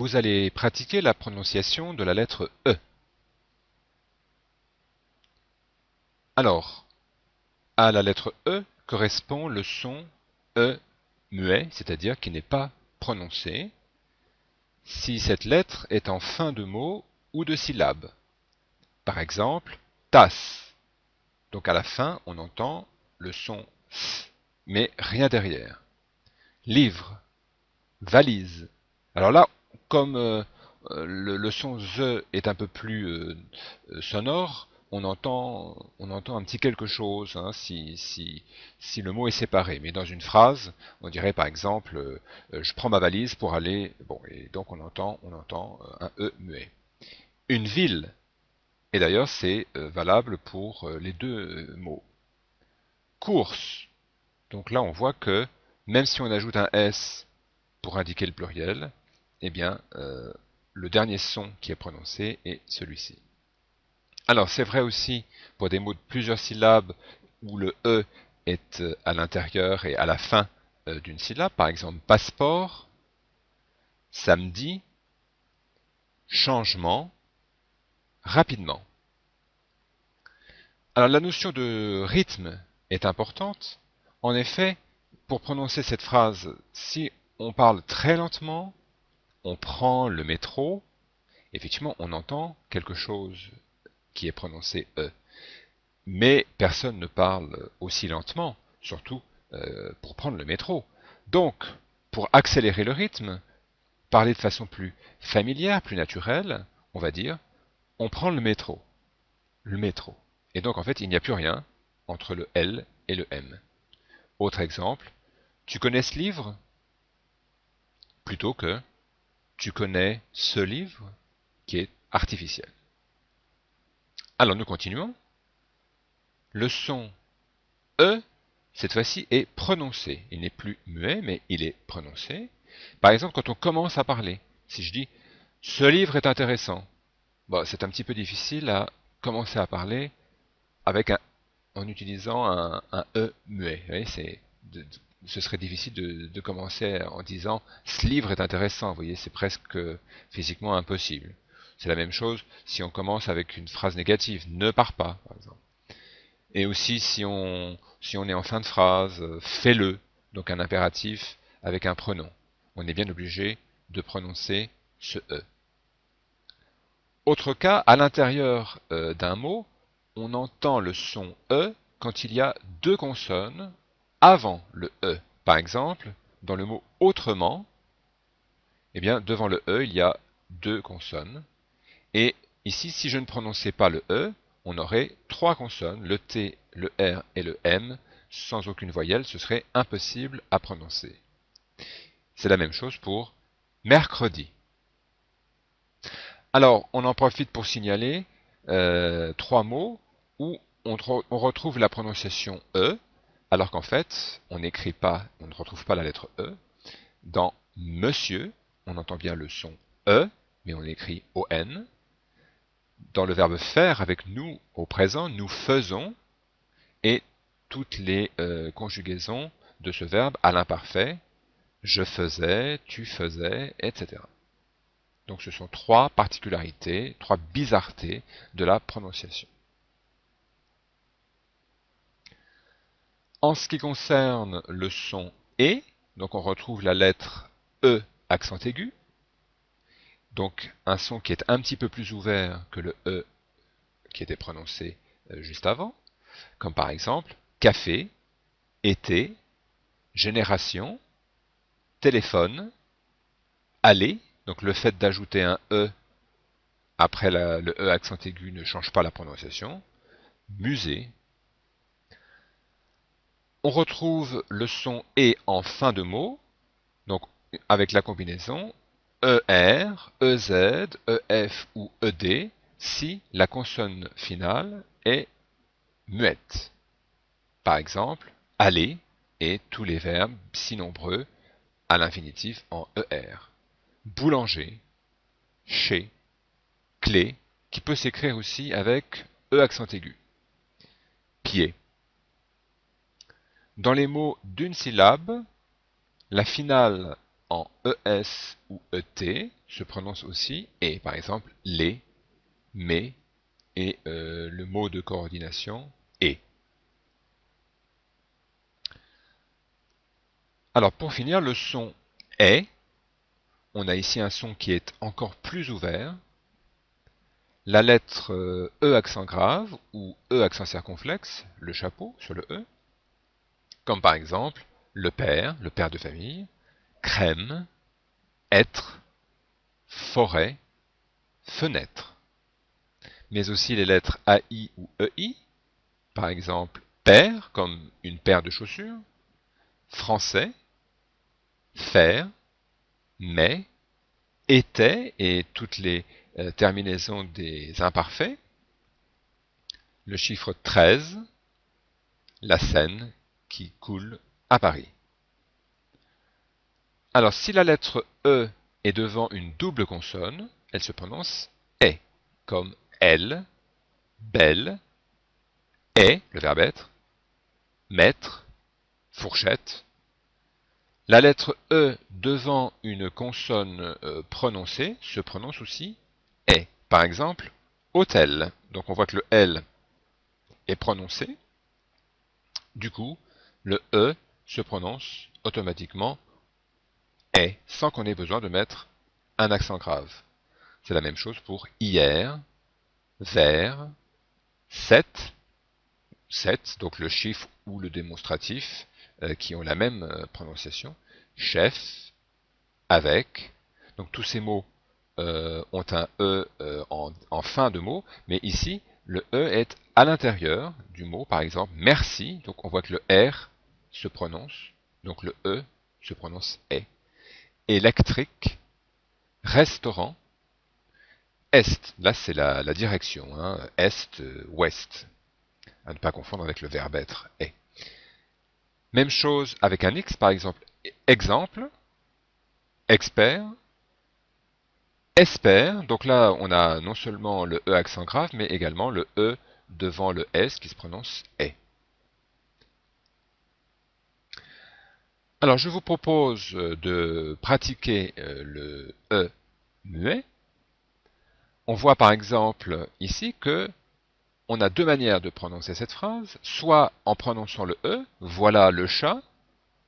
vous allez pratiquer la prononciation de la lettre E. Alors, à la lettre E correspond le son E muet, c'est-à-dire qui n'est pas prononcé, si cette lettre est en fin de mot ou de syllabe. Par exemple, tasse. Donc à la fin, on entend le son S, mais rien derrière. Livre, valise. Alors là, comme le son ZE est un peu plus sonore, on entend un petit quelque chose hein, si le mot est séparé. Mais dans une phrase, on dirait par exemple je prends ma valise pour aller. Bon, et donc on entend un E muet. Une ville, et d'ailleurs c'est valable pour les deux mots. Course. Donc là on voit que même si on ajoute un S pour indiquer le pluriel, eh bien, le dernier son qui est prononcé est celui-ci. Alors, c'est vrai aussi pour des mots de plusieurs syllabes où le E est à l'intérieur et à la fin d'une syllabe. Par exemple, passeport, samedi, changement, rapidement. Alors, la notion de rythme est importante. En effet, pour prononcer cette phrase, si on parle très lentement, on prend le métro, effectivement, on entend quelque chose qui est prononcé E. Mais personne ne parle aussi lentement, surtout pour prendre le métro. Donc, pour accélérer le rythme, parler de façon plus familière, plus naturelle, on va dire, on prend le métro. Le métro. Et donc, en fait, il n'y a plus rien entre le L et le M. Autre exemple, tu connais ce livre plutôt que tu connais ce livre qui est artificiel. Alors, nous continuons. Le son E, cette fois-ci, est prononcé. Il n'est plus muet, mais il est prononcé. Par exemple, quand on commence à parler, si je dis « ce livre est intéressant », bon, c'est un petit peu difficile à commencer à parler avec en utilisant un E muet. Vous voyez, ce serait difficile de commencer en disant « ce livre est intéressant ». Vous voyez, c'est presque physiquement impossible. C'est la même chose si on commence avec une phrase négative « ne pars pas », par exemple. Et aussi si on est en fin de phrase, fais-le, donc un impératif avec un pronom. On est bien obligé de prononcer ce E. Autre cas, à l'intérieur d'un mot, on entend le son E quand il y a deux consonnes avant le E. Par exemple, dans le mot autrement, eh bien, devant le E, il y a deux consonnes. Et ici, si je ne prononçais pas le E, on aurait trois consonnes, le T, le R et le M, sans aucune voyelle, ce serait impossible à prononcer. C'est la même chose pour mercredi. Alors, on en profite pour signaler trois mots où on retrouve la prononciation E, alors qu'en fait, on n'écrit pas, on ne retrouve pas la lettre E. Dans monsieur, on entend bien le son E, mais on écrit ON. Dans le verbe faire avec nous au présent, nous faisons, et toutes les conjugaisons de ce verbe à l'imparfait, je faisais, tu faisais, etc. Donc ce sont trois particularités, trois bizarretés de la prononciation. En ce qui concerne le son E, donc on retrouve la lettre E accent aigu, donc un son qui est un petit peu plus ouvert que le E qui était prononcé juste avant, comme par exemple café, été, génération, téléphone, aller, donc le fait d'ajouter un E après le E accent aigu ne change pas la prononciation, musée. On retrouve le son E en fin de mot, donc avec la combinaison ER, EZ, EF ou ED, si la consonne finale est muette. Par exemple, aller et tous les verbes, si nombreux, à l'infinitif en ER. Boulanger, chez, clé, qui peut s'écrire aussi avec E accent aigu. Pied. Dans les mots d'une syllabe, la finale en ES ou ET se prononce aussi et, par exemple, les, mais et le mot de coordination et. Alors pour finir, le son est, on a ici un son qui est encore plus ouvert. La lettre E accent grave ou E accent circonflexe, le chapeau sur le E, comme par exemple le père de famille, crème, être, forêt, fenêtre. Mais aussi les lettres AI ou EI, par exemple paire, comme une paire de chaussures, français, faire, mais, était, et toutes les terminaisons des imparfaits, le chiffre 13, la Seine qui coule à Paris. Alors si la lettre E est devant une double consonne, elle se prononce est, comme elle, belle, est, le verbe être, maître, fourchette. La lettre E devant une consonne prononcée se prononce aussi est. Par exemple, hôtel. Donc on voit que le L est prononcé. Du coup, le E se prononce automatiquement est, sans qu'on ait besoin de mettre un accent grave. C'est la même chose pour hier, vers, 7, 7, donc le chiffre ou le démonstratif, qui ont la même prononciation, chef, avec. Donc tous ces mots ont un E en fin de mot, mais ici, le E est à l'intérieur du mot, par exemple, merci, donc on voit que le R se prononce, donc le E se prononce est. Électrique, restaurant, est, là c'est la direction, hein, est, ouest, à ne pas confondre avec le verbe être, est. Même chose avec un X, par exemple, exemple, expert, espère, donc là on a non seulement le E accent grave, mais également le E devant le S qui se prononce est. Alors je vous propose de pratiquer le E muet. On voit par exemple ici que on a deux manières de prononcer cette phrase, soit en prononçant le E, voilà le chat,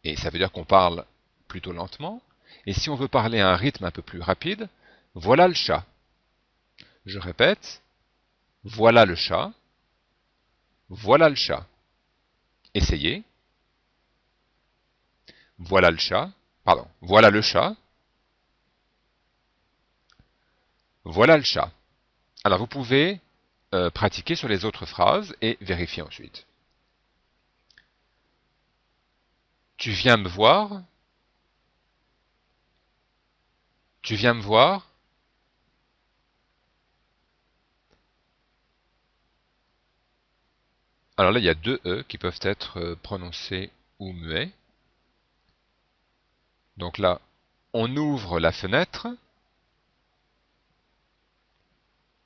et ça veut dire qu'on parle plutôt lentement, et si on veut parler à un rythme un peu plus rapide, voilà le chat. Je répète, voilà le chat, voilà le chat. Essayez. Voilà le chat. Pardon. Voilà le chat. Voilà le chat. Alors vous pouvez pratiquer sur les autres phrases et vérifier ensuite. Tu viens me voir. Tu viens me voir. Alors là, il y a deux E qui peuvent être prononcés ou muets. Donc là, on ouvre la fenêtre.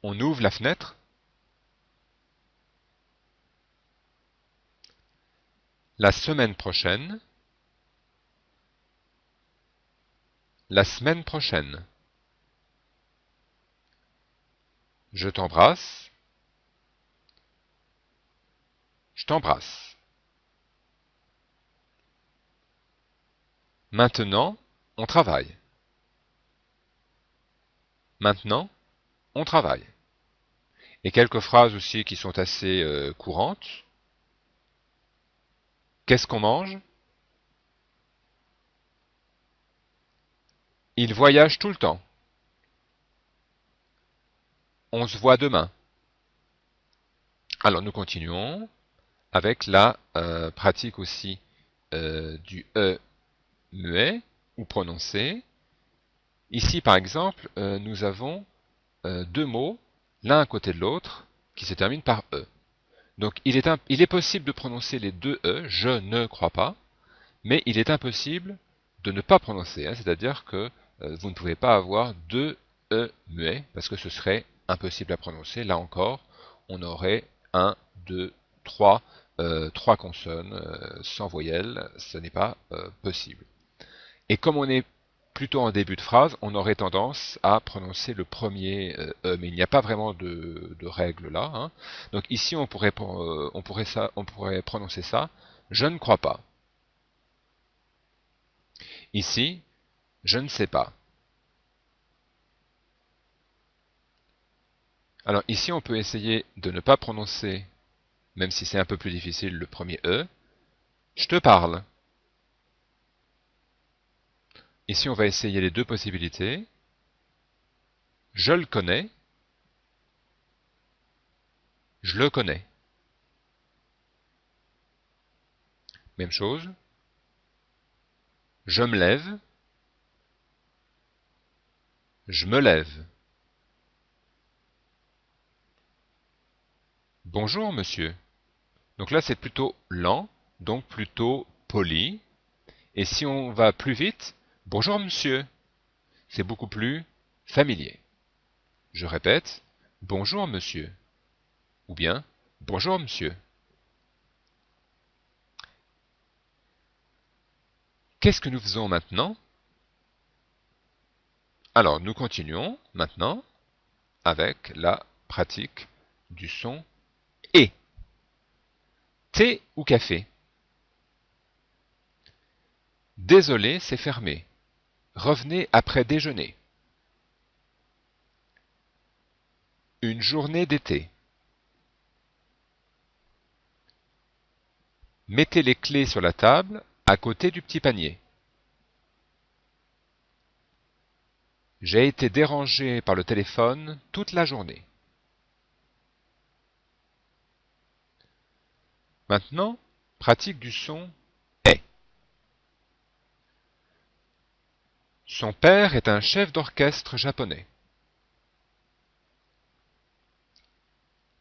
On ouvre la fenêtre. La semaine prochaine. La semaine prochaine. Je t'embrasse. Je t'embrasse. Maintenant, on travaille. Maintenant, on travaille. Et quelques phrases aussi qui sont assez courantes. Qu'est-ce qu'on mange? Il voyage tout le temps. On se voit demain. Alors nous continuons avec la pratique aussi du E muet ou prononcé. Ici par exemple, nous avons deux mots, l'un à côté de l'autre, qui se terminent par E. Donc il est possible de prononcer les deux E, je ne crois pas, mais il est impossible de ne pas prononcer, hein, c'est-à-dire que vous ne pouvez pas avoir deux E muets, parce que ce serait impossible à prononcer. Là encore, on aurait un, deux, trois consonnes sans voyelle, ce n'est pas possible. Et comme on est plutôt en début de phrase, on aurait tendance à prononcer le premier E, mais il n'y a pas vraiment de règle là, hein. Donc ici, on pourrait prononcer ça, je ne crois pas. Ici, je ne sais pas. Alors ici, on peut essayer de ne pas prononcer, même si c'est un peu plus difficile, le premier E. Je te parle. Ici, on va essayer les deux possibilités. Je le connais. Je le connais. Même chose. Je me lève. Je me lève. Bonjour, monsieur. Donc là, c'est plutôt lent, donc plutôt poli. Et si on va plus vite, bonjour, monsieur. C'est beaucoup plus familier. Je répète, bonjour, monsieur. Ou bien, bonjour, monsieur. Qu'est-ce que nous faisons maintenant? Alors, nous continuons maintenant avec la pratique du son et. Thé ou café? Désolé, c'est fermé. Revenez après déjeuner. Une journée d'été. Mettez les clés sur la table à côté du petit panier. J'ai été dérangé par le téléphone toute la journée. Maintenant, pratique du son est. Son père est un chef d'orchestre japonais.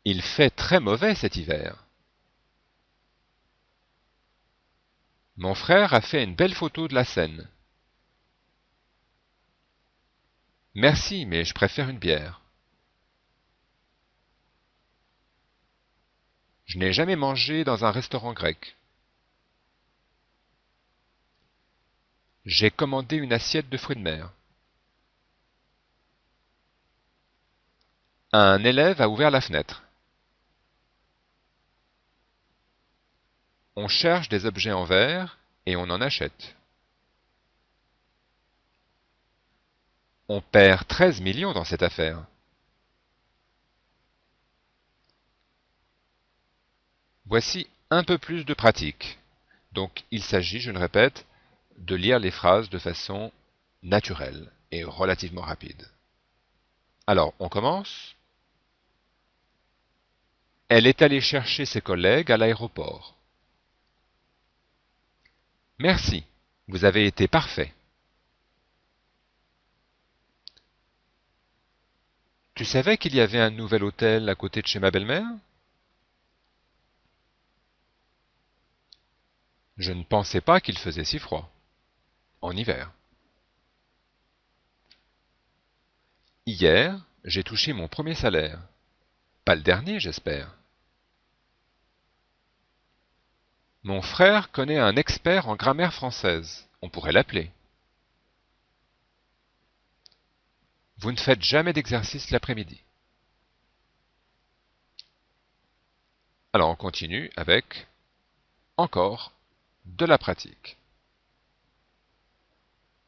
Il fait très mauvais cet hiver. Mon frère a fait une belle photo de la scène. Merci, mais je préfère une bière. Je n'ai jamais mangé dans un restaurant grec. J'ai commandé une assiette de fruits de mer. Un élève a ouvert la fenêtre. On cherche des objets en verre et on en achète. On perd 13 millions dans cette affaire. Voici un peu plus de pratique. Donc il s'agit, je le répète, de lire les phrases de façon naturelle et relativement rapide. Alors, on commence. Elle est allée chercher ses collègues à l'aéroport. Merci, vous avez été parfait. Tu savais qu'il y avait un nouvel hôtel à côté de chez ma belle-mère? Je ne pensais pas qu'il faisait si froid. En hiver. Hier, j'ai touché mon premier salaire. Pas le dernier, j'espère. Mon frère connaît un expert en grammaire française. On pourrait l'appeler. Vous ne faites jamais d'exercice l'après-midi. Alors on continue avec encore de la pratique.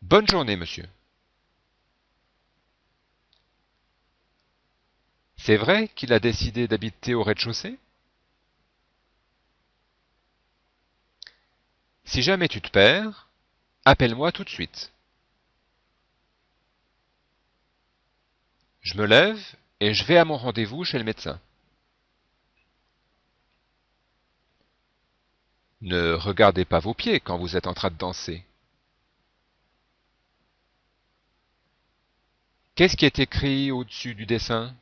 Bonne journée, monsieur. C'est vrai qu'il a décidé d'habiter au rez-de-chaussée? Si jamais tu te perds, appelle-moi tout de suite. Je me lève et je vais à mon rendez-vous chez le médecin. Ne regardez pas vos pieds quand vous êtes en train de danser. Qu'est-ce qui est écrit au-dessus du dessin?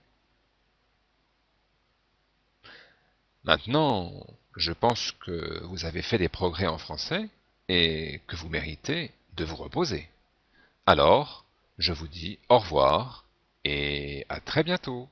Maintenant, je pense que vous avez fait des progrès en français et que vous méritez de vous reposer. Alors, je vous dis au revoir et à très bientôt.